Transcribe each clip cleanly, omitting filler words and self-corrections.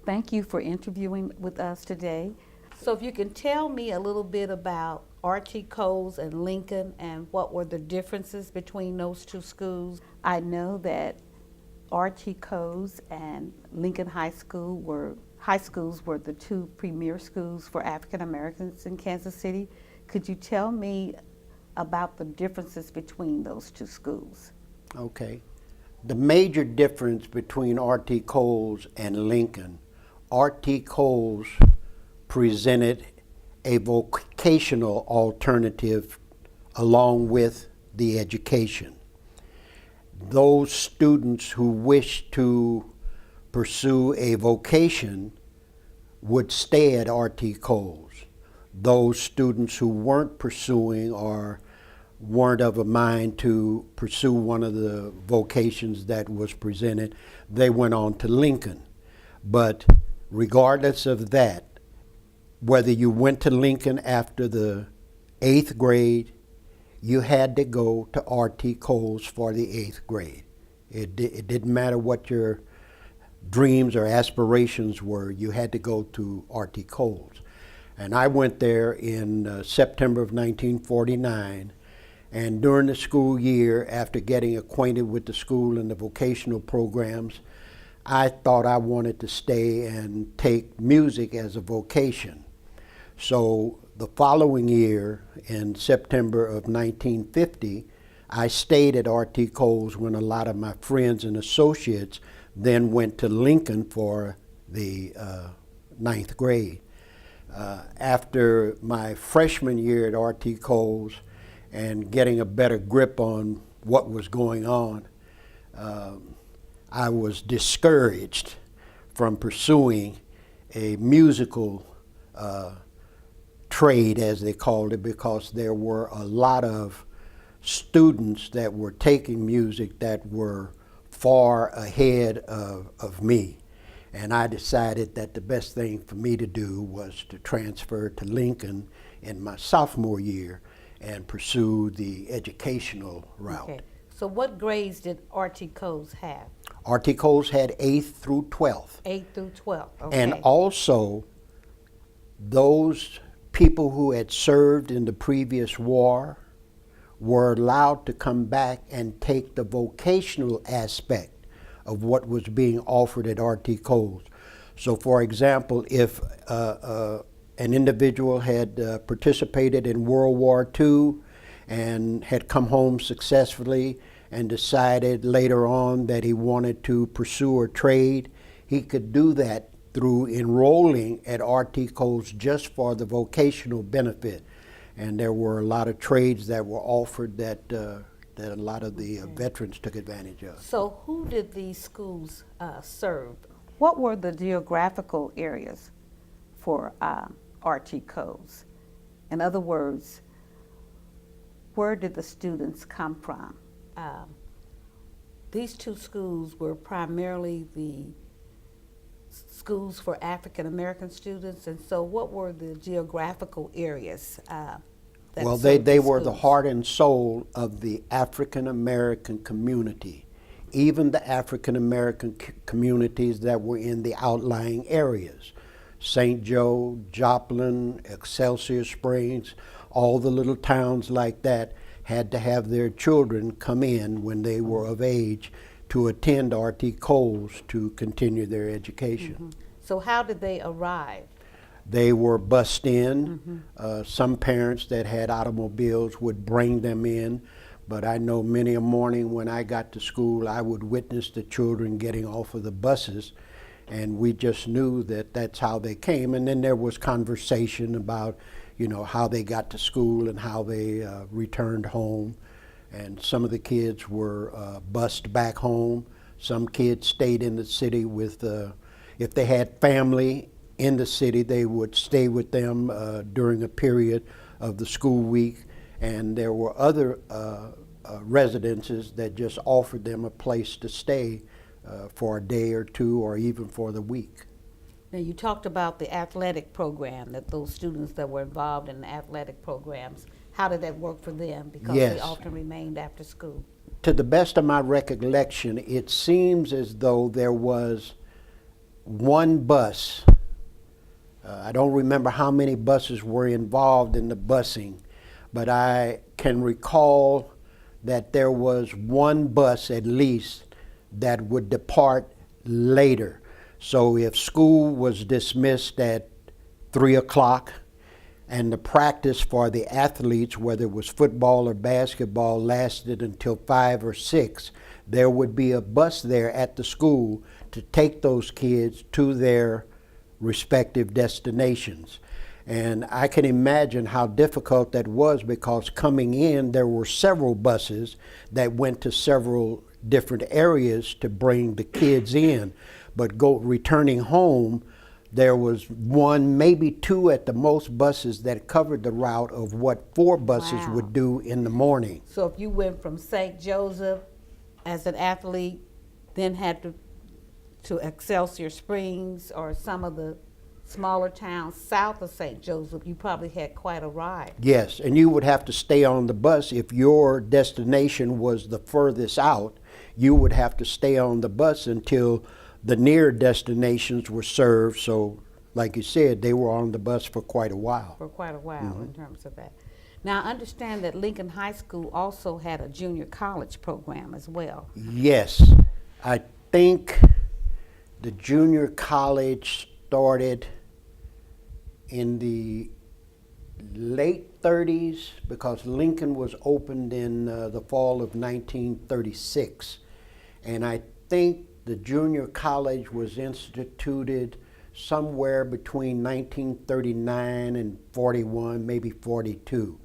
Thank you for interviewing with us today. So if you can tell me a little bit about Archie Coles and Lincoln and what were the differences between those two schools. I know that Archie Coles and Lincoln high schools were the two premier schools for African Americans in Kansas City. Could you tell me about the differences between those two schools? Okay. The major difference between R.T. Coles and Lincoln, R.T. Coles presented a vocational alternative along with the education. Those students who wished to pursue a vocation would stay at R.T. Coles. Those students who weren't pursuing or weren't of a mind to pursue one of the vocations that was presented, they went on to Lincoln. But regardless of that, whether you went to Lincoln after the 8th grade, you had to go to R.T. Coles for the 8th grade. It didn't matter what your dreams or aspirations were, you had to go to R.T. Coles. And I went there in September of 1949, and during the school year, after getting acquainted with the school and the vocational programs, I thought I wanted to stay and take music as a vocation. So the following year, in September of 1950, I stayed at R.T. Coles when a lot of my friends and associates then went to Lincoln for the 9th grade. After my freshman year at R.T. Coles and getting a better grip on what was going on, I was discouraged from pursuing a musical trade, as they called it, because there were a lot of students that were taking music that were far ahead of me. And I decided that the best thing for me to do was to transfer to Lincoln in my sophomore year and pursue the educational route. Okay. So what grades did R.T. Coles have? R.T. Coles had 8th through 12th. 8th through 12th, okay. And also, those people who had served in the previous war were allowed to come back and take the vocational aspect of what was being offered at R.T. Coles. So for example, if an individual had participated in World War II and had come home successfully and decided later on that he wanted to pursue a trade, he could do that through enrolling at R.T. Coles just for the vocational benefit. And there were a lot of trades that were offered that a lot of the veterans took advantage of. So who did these schools serve? What were the geographical areas for R.T. Coles? In other words, where did the students come from? These two schools were primarily the schools for African American students, and so what were the geographical areas? Well, they were the heart and soul of the African American community, even the African American communities that were in the outlying areas. St. Joe, Joplin, Excelsior Springs, all the little towns like that had to have their children come in when they were of age to attend R.T. Coles to continue their education. Mm-hmm. So how did they arrive? They were bussed in. Some parents that had automobiles would bring them in, but I know many a morning when I got to school, I would witness the children getting off of the buses, and we just knew that that's how they came. And then there was conversation about, you know, how they got to school and how they returned home. And some of the kids were bused back home. Some kids stayed in the city with, if they had family in the city, they would stay with them during a period of the school week. And there were other residences that just offered them a place to stay for a day or two or even for the week. Now you talked about the athletic program, that those students that were involved in the athletic programs, how did that work for them? Because Yes. they often remained after school. To the best of my recollection, it seems as though there was one bus. I don't remember how many buses were involved in the busing, but I can recall that there was one bus at least that would depart later. So if school was dismissed at 3 o'clock and the practice for the athletes, whether it was football or basketball, lasted until 5 or 6, there would be a bus there at the school to take those kids to their respective destinations. And I can imagine how difficult that was, because coming in there were several buses that went to several different areas to bring the kids in. But returning home, there was one, maybe two at the most buses that covered the route of what 4 buses Wow. would do in the morning. So if you went from St. Joseph as an athlete, then had to Excelsior Springs or some of the smaller towns south of St. Joseph, you probably had quite a ride. Yes, and you would have to stay on the bus. If your destination was the furthest out, you would have to stay on the bus until the near destinations were served. So, like you said, they were on the bus for quite a while. For quite a while in terms of that. Now, I understand that Lincoln High School also had a junior college program as well. Yes, I think the junior college started in the late 30s, because Lincoln was opened in the fall of 1936. And I think the junior college was instituted somewhere between 1939 and 41, maybe 42.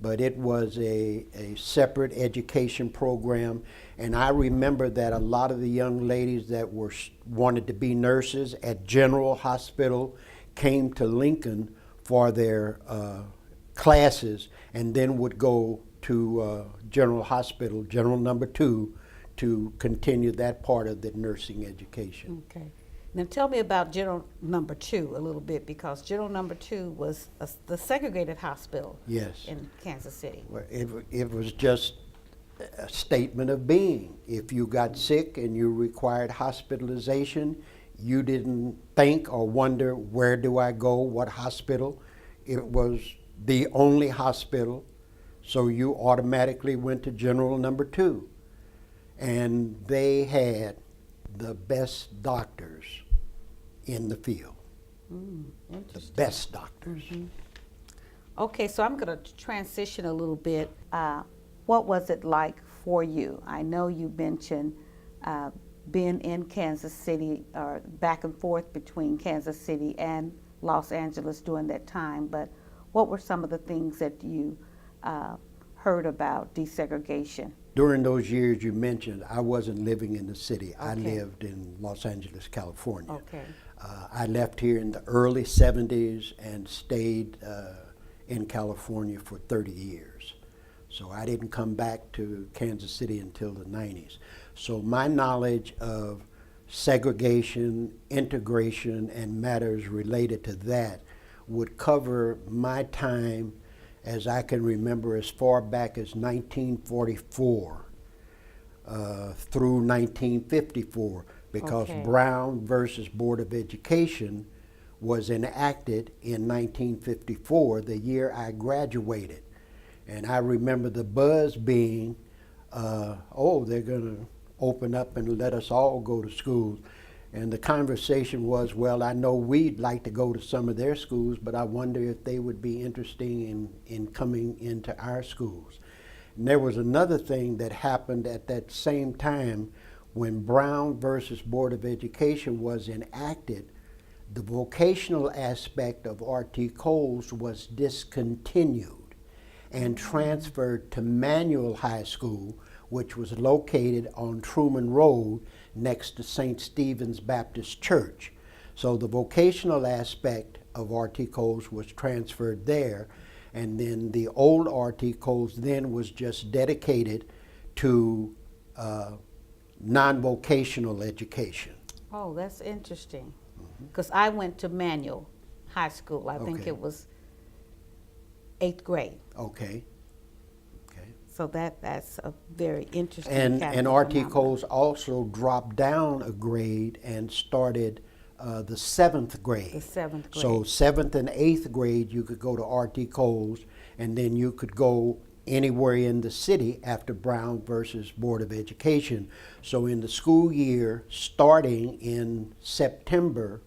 But it was a separate education program. And I remember that a lot of the young ladies that wanted to be nurses at General Hospital came to Lincoln for their classes, and then would go to General Hospital, General Number 2, to continue that part of the nursing education. Okay. Now tell me about General Number 2 a little bit, because General Number 2 was the segregated hospital. Yes. In Kansas City. Well, it was just a statement of being. If you got sick and you required hospitalization, you didn't think or wonder, where do I go, what hospital? It was the only hospital, so you automatically went to General Number 2. And they had the best doctors in the field. The Interesting. best doctors. Okay, so I'm going to transition a little bit. What was it like for you? I know you mentioned being in Kansas City, or back and forth between Kansas City and Los Angeles during that time, but what were some of the things that you heard about desegregation? During those years you mentioned, I wasn't living in the city. I Okay. lived in Los Angeles, California. Okay. I left here in the early 70s and stayed in California for 30 years. So I didn't come back to Kansas City until the 90s. So my knowledge of segregation, integration, and matters related to that would cover my time, as I can remember, as far back as 1944 through 1954, because Okay. Brown versus Board of Education was enacted in 1954, the year I graduated. And I remember the buzz being, oh, they're going to open up and let us all go to schools. And the conversation was, well, I know we'd like to go to some of their schools, but I wonder if they would be interested in coming into our schools. And there was another thing that happened at that same time. When Brown versus Board of Education was enacted, the vocational aspect of R.T. Coles was discontinued and transferred to Manual High School, which was located on Truman Road next to St. Stephen's Baptist Church. So the vocational aspect of R.T. Coles was transferred there, and then the old R.T. Coles then was just dedicated to non-vocational education. Oh, that's interesting. Because I went to Manual High School. I think Okay. it was 8th grade. Okay. Okay. So that's a very interesting And kind of R.T. phenomenon. Coles also dropped down a grade and started the seventh grade. The seventh grade. So seventh and eighth grade, you could go to R.T. Cole's, and then you could go anywhere in the city after Brown versus Board of Education. So in the school year, starting in September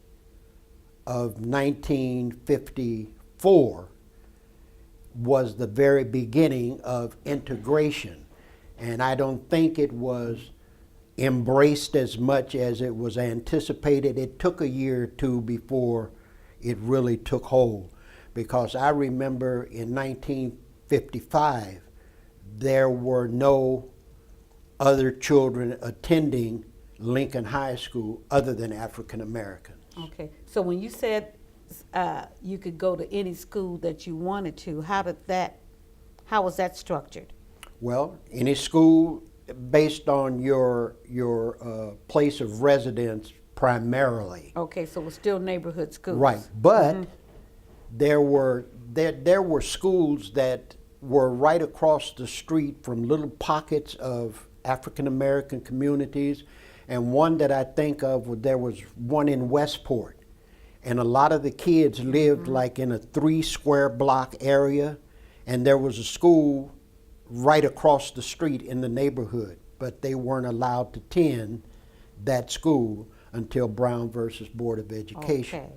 of 1954, was the very beginning of integration. And I don't think it was embraced as much as it was anticipated. It took a year or two before it really took hold, because I remember in 1955 there were no other children attending Lincoln High School other than African Americans. Okay, so when you said you could go to any school that you wanted to, how was that structured? Well, any school based on your place of residence primarily. Okay, so it was still neighborhood schools. Right, but there were schools that were right across the street from little pockets of African American communities, and one that I think of, there was one in Westport, and a lot of the kids lived like in a 3 square block area, and there was a school right across the street in the neighborhood, but they weren't allowed to attend that school until Brown versus Board of Education. Okay.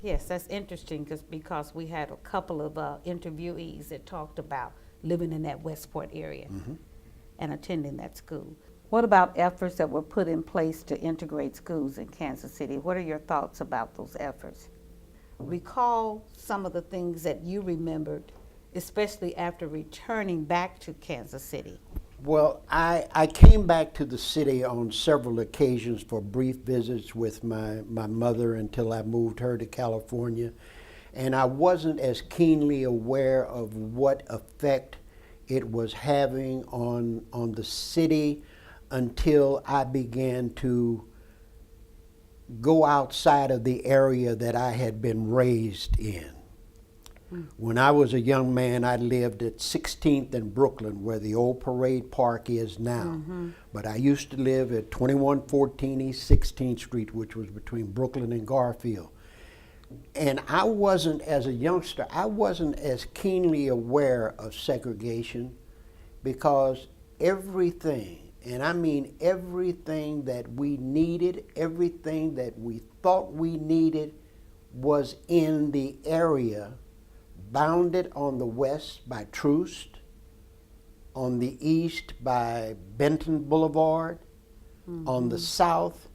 Yes, that's interesting because we had a couple of interviewees that talked about living in that Westport area and attending that school. What about efforts that were put in place to integrate schools in Kansas City? What are your thoughts about those efforts? Recall some of the things that you remembered, especially after returning back to Kansas City. Well, I came back to the city on several occasions for brief visits with my mother until I moved her to California. And I wasn't as keenly aware of what effect it was having on the city until I began to go outside of the area that I had been raised in. When I was a young man, I lived at 16th and Brooklyn, where the old Parade Park is now. But I used to live at 2114 East 16th Street, which was between Brooklyn and Garfield. And I wasn't, as a youngster, I wasn't as keenly aware of segregation, because everything, and I mean everything that we needed, everything that we thought we needed, was in the area bounded on the west by Troost, on the east by Benton Boulevard, on the south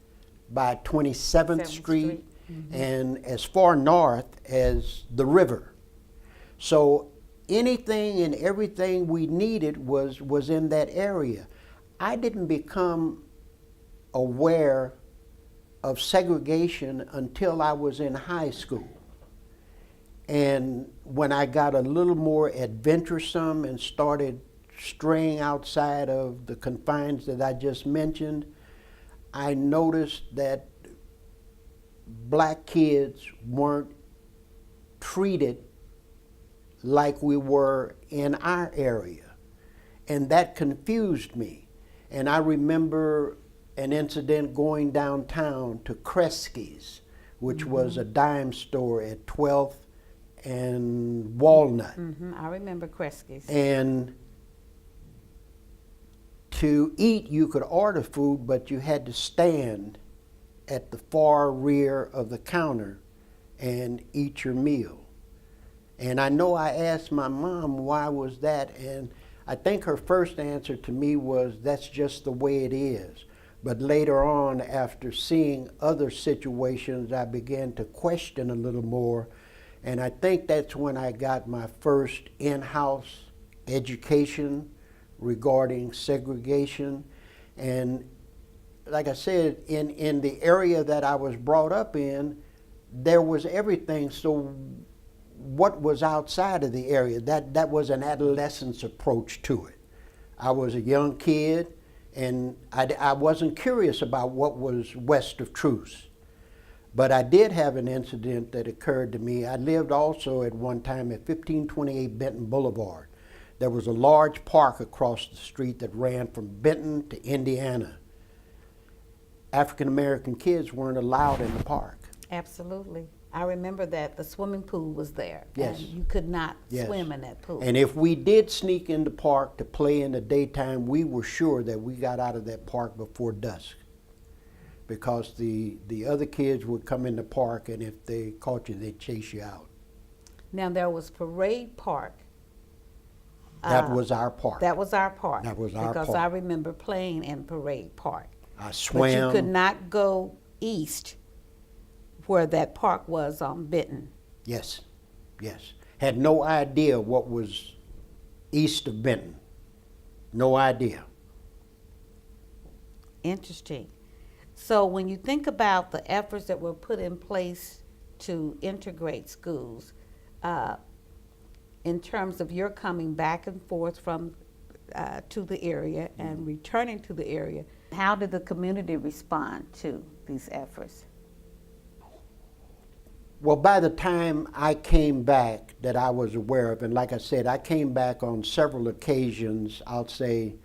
by 27th Street, and as far north as the river. So anything and everything we needed was in that area. I didn't become aware of segregation until I was in high school. And when I got a little more adventuresome and started straying outside of the confines that I just mentioned, I noticed that black kids weren't treated like we were in our area. And that confused me. And I remember an incident going downtown to Kresge's, which was a dime store at 12th and Walnut. I remember Kresge's. And to eat, you could order food, but you had to stand at the far rear of the counter and eat your meal. And I know I asked my mom why was that, and I think her first answer to me was, that's just the way it is. But later on, after seeing other situations, I began to question a little more. And I think that's when I got my first in-house education regarding segregation. And like I said, in the area that I was brought up in, there was everything. So what was outside of the area, that was an adolescent's approach to it. I was a young kid, and I wasn't curious about what was west of Troost. But I did have an incident that occurred to me. I lived also at one time at 1528 Benton Boulevard. There was a large park across the street that ran from Benton to Indiana. African American kids weren't allowed in the park. Absolutely. I remember that the swimming pool was there. Yes. And you could not Yes. swim in that pool. And if we did sneak in the park to play in the daytime, we were sure that we got out of that park before dusk. Because the other kids would come in the park, and if they caught you, they'd chase you out. Now, there was Parade Park. That was our park. That was our park. That was our because park. I remember playing in Parade Park. I But swam. you could not go east where that park was on Benton. Yes, yes. Had no idea what was east of Benton. No idea. Interesting. So when you think about the efforts that were put in place to integrate schools, in terms of your coming back and forth from to the area and returning to the area, how did the community respond to these efforts? Well, by the time I came back that I was aware of, and like I said, I came back on several occasions, I'll say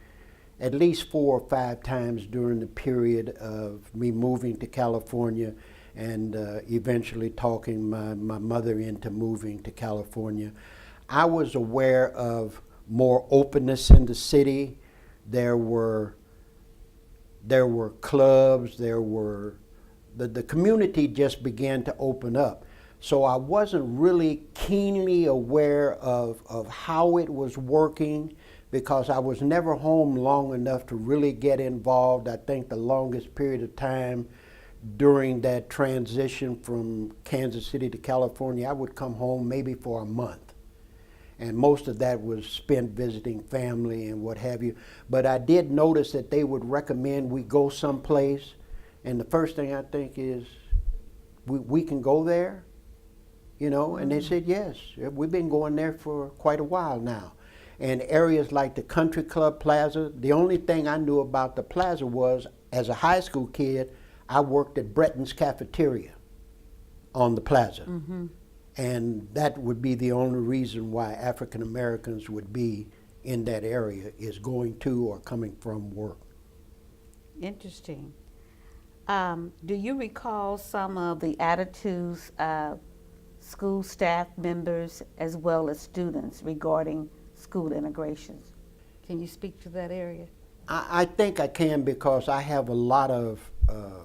at least 4 or 5 times during the period of me moving to California and eventually talking my mother into moving to California. I was aware of more openness in the city. There were clubs, the community just began to open up. So I wasn't really keenly aware of how it was working because I was never home long enough to really get involved. I think the longest period of time during that transition from Kansas City to California, I would come home maybe for a month. And most of that was spent visiting family and what have you. But I did notice that they would recommend we go someplace. And the first thing I think is, we can go there? You know, and they said, yes, we've been going there for quite a while now. And areas like the Country Club Plaza, the only thing I knew about the plaza was, as a high school kid, I worked at Breton's Cafeteria on the plaza. Mm-hmm. And that would be the only reason why African Americans would be in that area, is going to or coming from work. Interesting. Do you recall some of the attitudes of school staff members as well as students regarding school integrations? Can you speak to that area? I think I can, because I have a lot of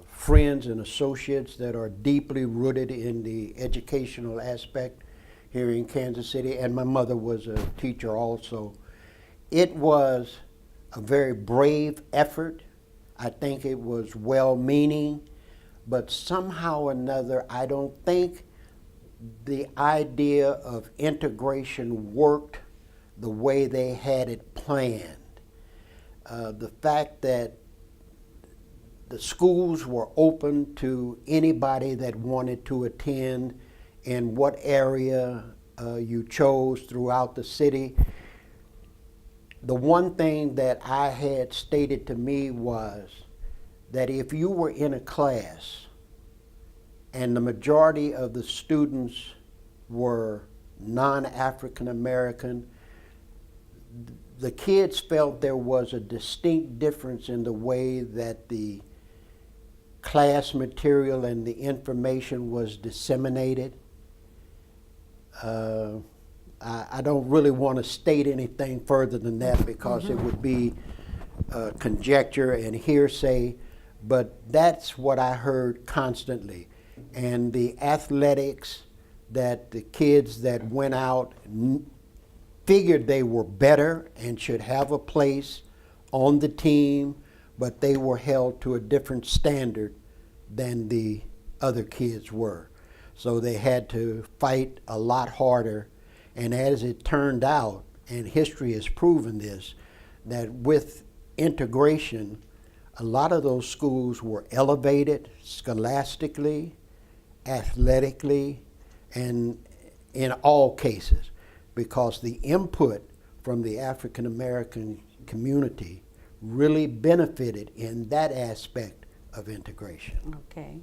friends and associates that are deeply rooted in the educational aspect here in Kansas City, and my mother was a teacher also. It was a very brave effort. I think it was well-meaning, but somehow or another, I don't think the idea of integration worked the way they had it planned. The fact that the schools were open to anybody that wanted to attend in what area you chose throughout the city. The one thing that I had stated to me was that if you were in a class and the majority of the students were non-African American, the kids felt there was a distinct difference in the way that the class material and the information was disseminated. I don't really want to state anything further than that, because it would be conjecture and hearsay, but that's what I heard constantly. And the athletics that the kids that went out figured they were better and should have a place on the team, but they were held to a different standard than the other kids were. So they had to fight a lot harder. And as it turned out, and history has proven this, that with integration, a lot of those schools were elevated scholastically, athletically, and in all cases, because the input from the African American community really benefited in that aspect of integration. Okay.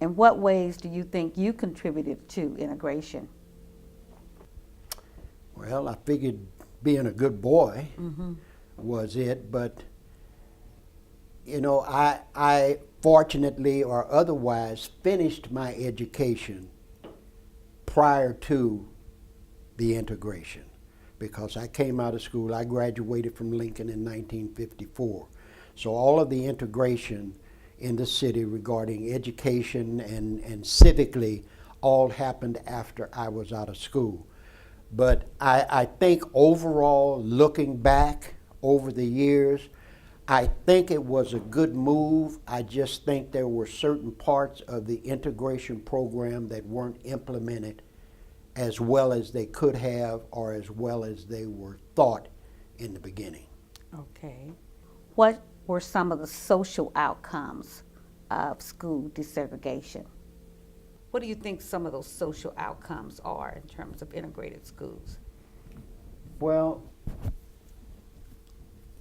In what ways do you think you contributed to integration? Well, I figured being a good boy was it, but I fortunately or otherwise finished my education prior to the integration, because I came out of school. I graduated from Lincoln in 1954. So all of the integration in the city regarding education and civically all happened after I was out of school. But I think overall, looking back over the years, I think it was a good move. I just think there were certain parts of the integration program that weren't implemented as well as they could have or as well as they were thought in the beginning. Okay. What were some of the social outcomes of school desegregation? What do you think some of those social outcomes are in terms of integrated schools? Well,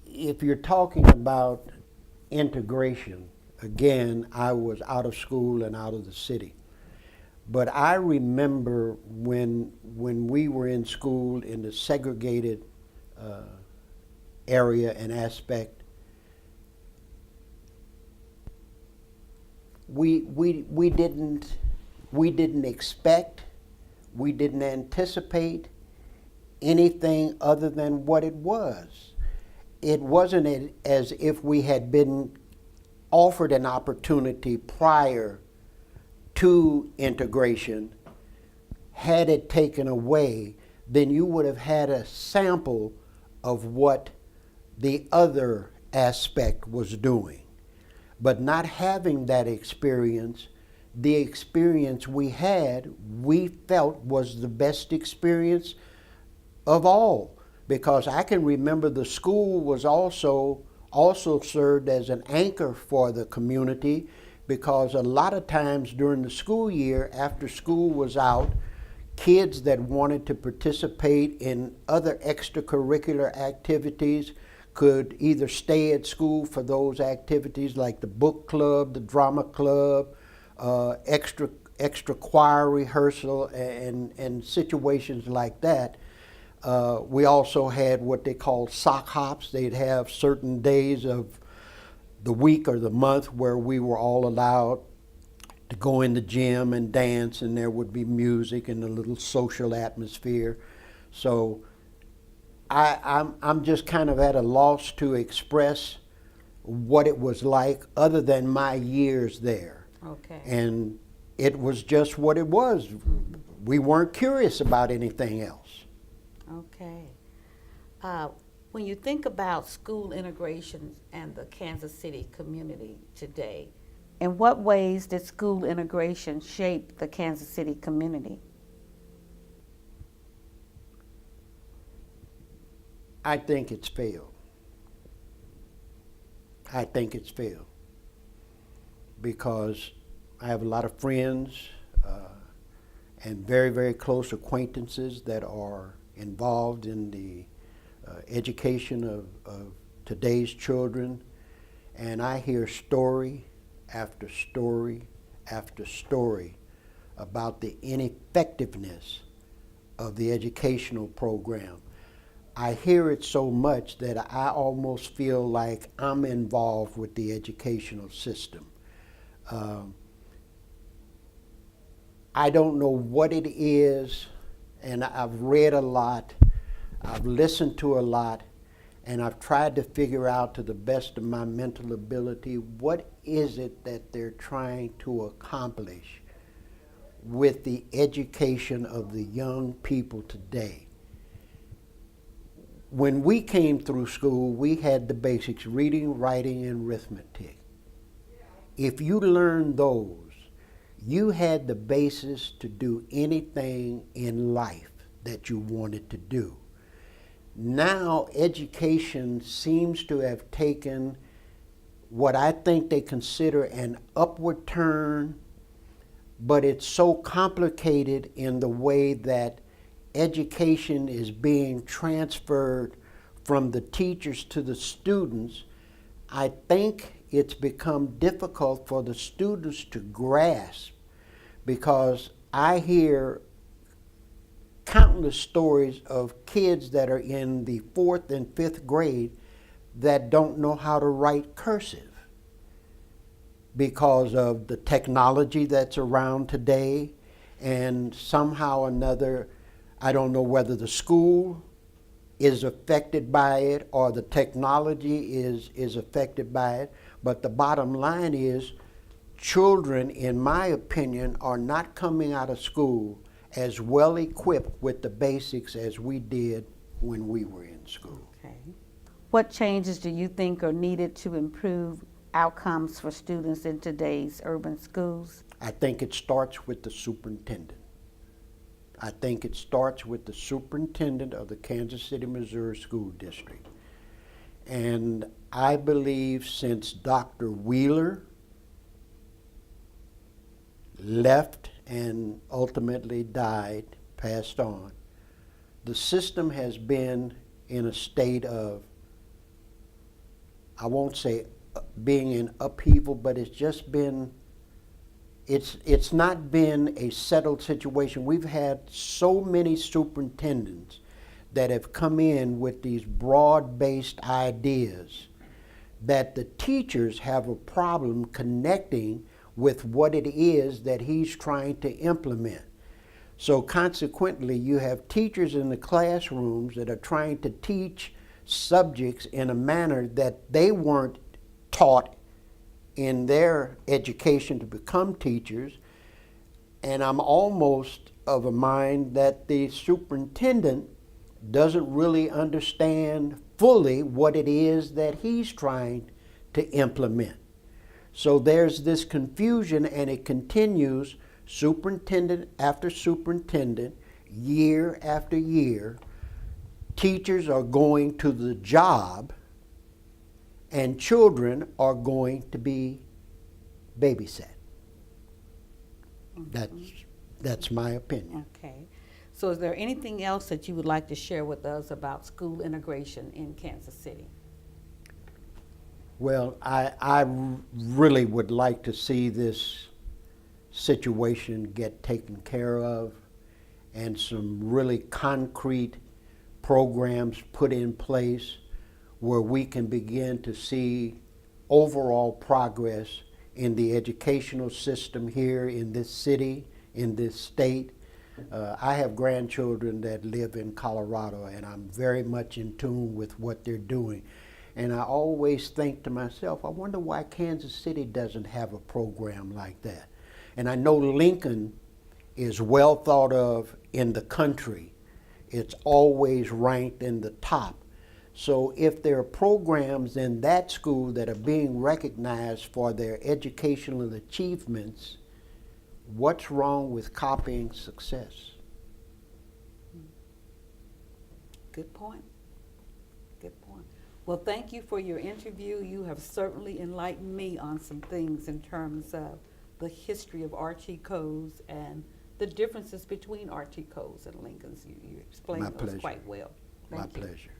if you're talking about integration, again, I was out of school and out of the city. But I remember when we were in school in the segregated area and aspect, we didn't expect, we didn't anticipate anything other than what it was. It wasn't as if we had been offered an opportunity prior to integration. Had it taken away, then you would have had a sample of what the other aspect was doing. But not having that experience, the experience we had, we felt was the best experience of all. Because I can remember the school was also served as an anchor for the community, because a lot of times during the school year, after school was out, kids that wanted to participate in other extracurricular activities could either stay at school for those activities like the book club, the drama club, extra choir rehearsal, and situations like that. We also had what they called sock hops. They'd have certain days of the week or the month where we were all allowed to go in the gym and dance, and there would be music and a little social atmosphere. So I'm just kind of at a loss to express what it was like other than my years there. Okay. And it was just what it was. We weren't curious about anything else. Okay. When you think about school integration and the Kansas City community today, in what ways did school integration shape the Kansas City community? I think it's failed. I think it's failed because I have a lot of friends and very, very close acquaintances that are involved in the education of today's children, and I hear story after story after story about the ineffectiveness of the educational program. I hear it so much that I almost feel like I'm involved with the educational system. I don't know what it is, and I've read a lot, I've listened to a lot, and I've tried to figure out to the best of my mental ability, what is it that they're trying to accomplish with the education of the young people today. When we came through school, we had the basics, reading, writing, and arithmetic. If you learned those, you had the basis to do anything in life that you wanted to do. Now, education seems to have taken what I think they consider an upward turn, but it's so complicated in the way that education is being transferred from the teachers to the students. I think it's become difficult for the students to grasp, because I hear countless stories of kids that are in the 4th and 5th grade that don't know how to write cursive. because of the technology that's around today, and somehow or another, I don't know whether the school is affected by it or the technology is affected by it, but the bottom line is children, in my opinion, are not coming out of school as well equipped with the basics as we did when we were in school. Okay. What changes do you think are needed to improve outcomes for students in today's urban schools? I think it starts with the superintendent. I think it starts with the superintendent of the Kansas City, Missouri School District. And I believe since Dr. Wheeler left and ultimately died, passed on, the system has been in a state of, I won't say being in upheaval, but it's just been, it's not been a settled situation. We've had so many superintendents that have come in with these broad-based ideas that the teachers have a problem connecting with what it is that he's trying to implement. So consequently, you have teachers in the classrooms that are trying to teach subjects in a manner that they weren't taught in their education to become teachers. And I'm almost of a mind that the superintendent doesn't really understand fully what it is that he's trying to implement. So there's this confusion, and it continues superintendent after superintendent, year after year. Teachers are going to the job, and children are going to be babysat. That's my opinion. Okay. So is there anything else that you would like to share with us about school integration in Kansas City? Well, I really would like to see this situation get taken care of and some really concrete programs put in place where we can begin to see overall progress in the educational system here in this city, in this state. I have grandchildren that live in Colorado, and I'm very much in tune with what they're doing. And I always think to myself, I wonder why Kansas City doesn't have a program like that. And I know Lincoln is well thought of in the country. It's always ranked in the top. So if there are programs in that school that are being recognized for their educational achievements, what's wrong with copying success? Good point. Good point. Well, thank you for your interview. You have certainly enlightened me on some things in terms of the history of RT codes and the differences between RT codes and Lincoln's. You explained My those pleasure. quite well. My Thank you. pleasure.